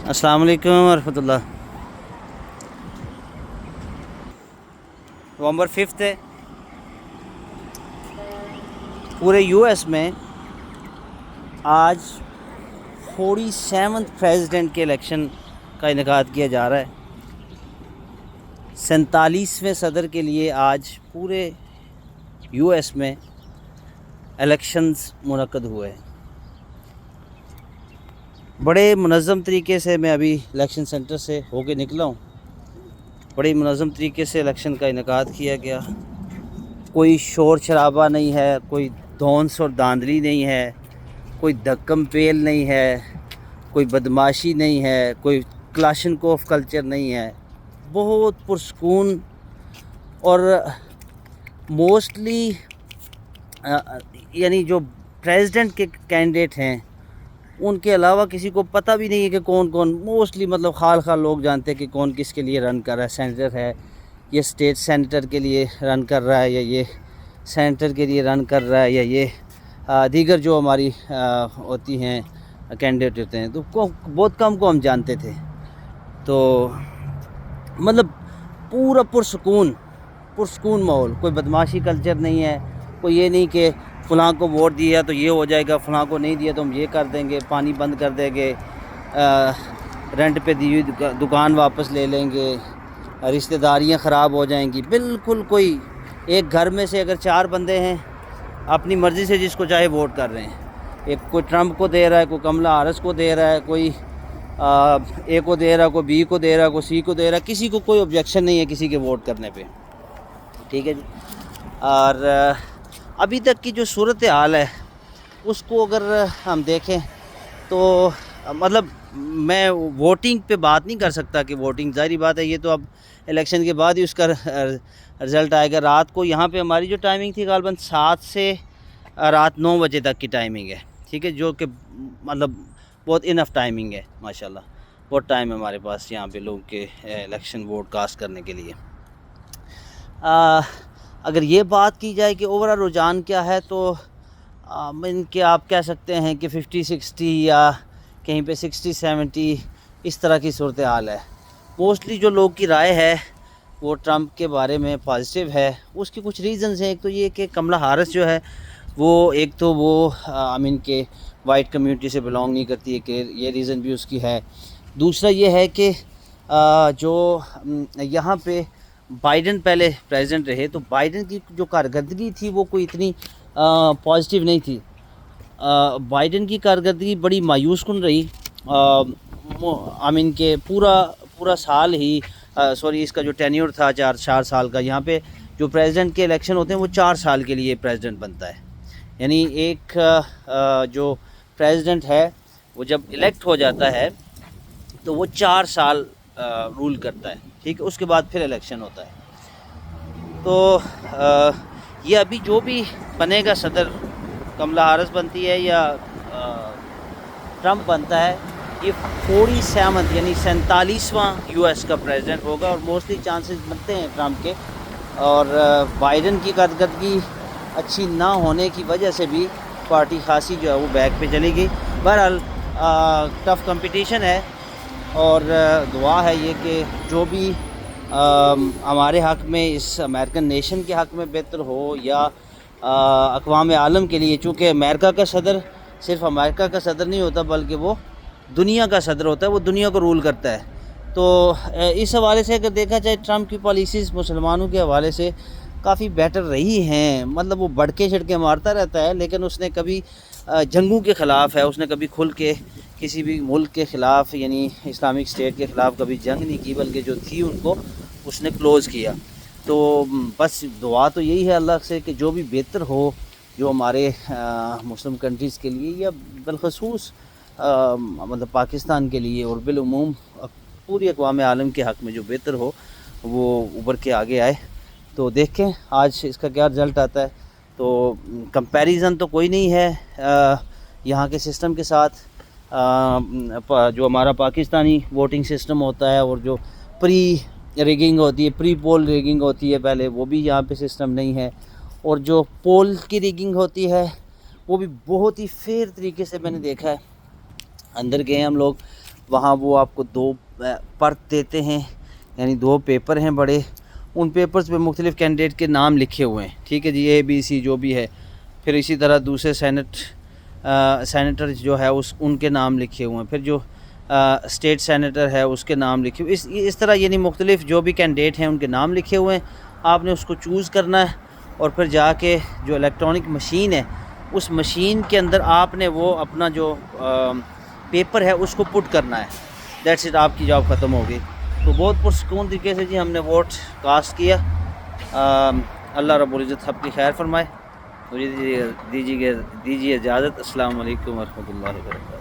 السلام علیکم ورحمۃ اللہ۔ نومبر 5 ہے۔ پورے یو ایس میں آج 47 پریزیڈنٹ کے الیکشن کا انعقاد کیا جا رہا ہے۔ 47ویں صدر کے لیے آج پورے یو ایس میں الیکشنز منعقد ہوئے ہیں۔ بڑے منظم طریقے سے میں ابھی الیکشن سینٹر سے ہو کے نکلا ہوں۔ بڑے منظم طریقے سے الیکشن کا انعقاد کیا گیا۔ کوئی شور شرابہ نہیں ہے، کوئی دھونس اور دھاندلی نہیں ہے، کوئی دھکم پیل نہیں ہے، کوئی بدماشی نہیں ہے، کوئی کلاشنکوف کلچر نہیں ہے۔ بہت پرسکون اور موسٹلی یعنی جو پریزیڈنٹ کے کینڈیڈیٹ ہیں ان کے علاوہ کسی کو پتہ بھی نہیں ہے کہ کون کون، موسٹلی مطلب خال لوگ جانتے ہیں کہ کون کس کے لیے رن کر رہا ہے۔ سینیٹر ہے، یہ اسٹیٹ سینیٹر کے لیے رن کر رہا ہے، یا یہ سینیٹر کے لیے رن کر رہا ہے، یا یہ دیگر جو ہماری ہوتی ہیں کینڈیڈیٹ ہوتے ہیں۔ تو بہت کم کو ہم جانتے تھے۔ تو مطلب پورا پرسکون ماحول، کوئی بدماشی کلچر نہیں ہے، کوئی یہ نہیں کہ فلاں کو ووٹ دیا تو یہ ہو جائے گا، فلاں کو نہیں دیا تو ہم یہ کر دیں گے، پانی بند کر دیں گے، رینٹ پہ دی ہوئی دکان واپس لے لیں گے، رشتہ داریاں خراب ہو جائیں گی۔ بالکل کوئی ایک گھر میں سے اگر 4 بندے ہیں اپنی مرضی سے جس کو چاہے ووٹ کر رہے ہیں۔ ایک کوئی ٹرمپ کو دے رہا ہے، کوئی کملا ہیرس کو دے رہا ہے، کوئی اے کو دے رہا ہے، کوئی بی کو دے رہا ہے، کوئی سی کو دے رہا ہے۔ کسی کو کوئی آبجیکشن نہیں ہے کسی کے ووٹ کرنے پہ، ٹھیک ہے جی۔ اور ابھی تک کی جو صورتحال ہے اس کو اگر ہم دیکھیں تو مطلب میں ووٹنگ پہ بات نہیں کر سکتا کہ ووٹنگ، ظاہری بات ہے یہ تو اب الیکشن کے بعد ہی اس کا رزلٹ آئے گا۔ رات کو یہاں پہ ہماری جو ٹائمنگ تھی غالباً 7 سے رات 9 بجے تک کی ٹائمنگ ہے، ٹھیک ہے، جو کہ مطلب بہت انف ٹائمنگ ہے، ماشاءاللہ بہت ٹائم ہے ہمارے پاس یہاں پہ لوگ کے الیکشن ووٹ کاسٹ کرنے کے لیے۔ اگر یہ بات کی جائے کہ اوورآل رجحان کیا ہے تو ان کے آپ کہہ سکتے ہیں کہ 50-60 یا کہیں پہ 60-70 اس طرح کی صورتحال ہے۔ موسٹلی جو لوگ کی رائے ہے وہ ٹرمپ کے بارے میں پازیٹیو ہے۔ اس کی کچھ ریزنز ہیں۔ ایک تو یہ کہ کملا ہیرس جو ہے وہ ایک تو وہ کے وائٹ کمیونٹی سے بلانگ نہیں کرتی ہے، کہ یہ ریزن بھی اس کی ہے۔ دوسرا یہ ہے کہ جو یہاں پہ بائیڈن پہلے پریزیڈنٹ رہے تو بائیڈن کی جو کارکردگی تھی وہ کوئی اتنی پازیٹیو نہیں تھی۔ بائیڈن کی کارکردگی بڑی مایوس کن رہی۔ کہ پورا سال ہی اس کا جو ٹینیور تھا 4 سال کا، یہاں پہ جو پریزیڈنٹ کے الیکشن ہوتے ہیں وہ 4 سال کے لیے پریزیڈنٹ بنتا ہے۔ یعنی ایک جو پریزیڈنٹ ہے وہ جب الیکٹ ہو جاتا ہے تو وہ 4 سال رول کرتا ہے، ٹھیک ہے، اس کے بعد پھر الیکشن ہوتا ہے۔ تو یہ ابھی جو بھی بنے گا صدر، کملا ہیرس بنتی ہے یا ٹرمپ بنتا ہے، یہ 47 یعنی 47واں یو ایس کا پریزیڈنٹ ہوگا، اور موسٹلی چانسز بنتے ہیں ٹرمپ کے۔ اور بائیڈن کی کارکردگی اچھی نہ ہونے کی وجہ سے بھی پارٹی خاصی جو ہے وہ بیک پہ چلی گئی۔ بہرحال ٹف کمپٹیشن ہے، اور دعا ہے یہ کہ جو بھی ہمارے حق میں، اس امریکن نیشن کے حق میں بہتر ہو، یا اقوام عالم کے لیے، چونکہ امریکہ کا صدر صرف امریکہ کا صدر نہیں ہوتا بلکہ وہ دنیا کا صدر ہوتا ہے، وہ دنیا کو رول کرتا ہے۔ تو اس حوالے سے اگر دیکھا جائے ٹرمپ کی پالیسیز مسلمانوں کے حوالے سے کافی بیٹر رہی ہیں۔ مطلب وہ بڑکے چھڑکے مارتا رہتا ہے، لیکن اس نے کبھی جنگوں کے خلاف ہے، اس نے کبھی کھل کے کسی بھی ملک کے خلاف یعنی اسلامک اسٹیٹ کے خلاف کبھی جنگ نہیں کی، بلکہ جو تھی ان کو اس نے کلوز کیا۔ تو بس دعا تو یہی ہے اللہ سے کہ جو بھی بہتر ہو، جو ہمارے مسلم کنٹریز کے لیے، یا بالخصوص مطلب پاکستان کے لیے، اور بالعموم پوری اقوام عالم کے حق میں جو بہتر ہو وہ ابھر کے آگے آئے۔ تو دیکھیں آج اس کا کیا رزلٹ آتا ہے۔ تو کمپیریزن تو کوئی نہیں ہے یہاں کے سسٹم کے ساتھ، جو ہمارا پاکستانی ووٹنگ سسٹم ہوتا ہے، اور جو پری ریگنگ ہوتی ہے، پری پول ریگنگ ہوتی ہے پہلے، وہ بھی یہاں پہ سسٹم نہیں ہے۔ اور جو پول کی ریگنگ ہوتی ہے وہ بھی بہت ہی فیئر طریقے سے میں نے دیکھا ہے۔ اندر گئے ہم لوگ وہاں وہ آپ کو 2 پرت دیتے ہیں، یعنی 2 پیپر ہیں بڑے، ان پیپرز پہ مختلف کینڈیڈیٹ کے نام لکھے ہوئے ہیں، ٹھیک ہے جی، ABC جو بھی ہے. پھر اسی طرح دوسرے سینیٹر جو ہے ان کے نام لکھے ہوئے ہیں، پھر جو اسٹیٹ سینیٹر ہے اس کے نام لکھے ہوئے، اس طرح یعنی مختلف جو بھی کینڈیڈیٹ ہیں ان کے نام لکھے ہوئے ہیں. آپ نے اس کو چوز کرنا ہے اور پھر جا کے جو الیکٹرانک مشین ہے اس مشین کے اندر آپ نے وہ اپنا جو پیپر ہے اس کو پٹ کرنا ہے. دیٹس اٹ، آپ کی جاب ختم ہوگی. تو بہت پرسکون طریقے سے جی ہم نے ووٹ کاسٹ کیا. اللہ رب العزت سب کی خیر فرمائے. مجھے دیجیے اجازت. السلام علیکم ورحمۃ اللہ وبرکاتہ.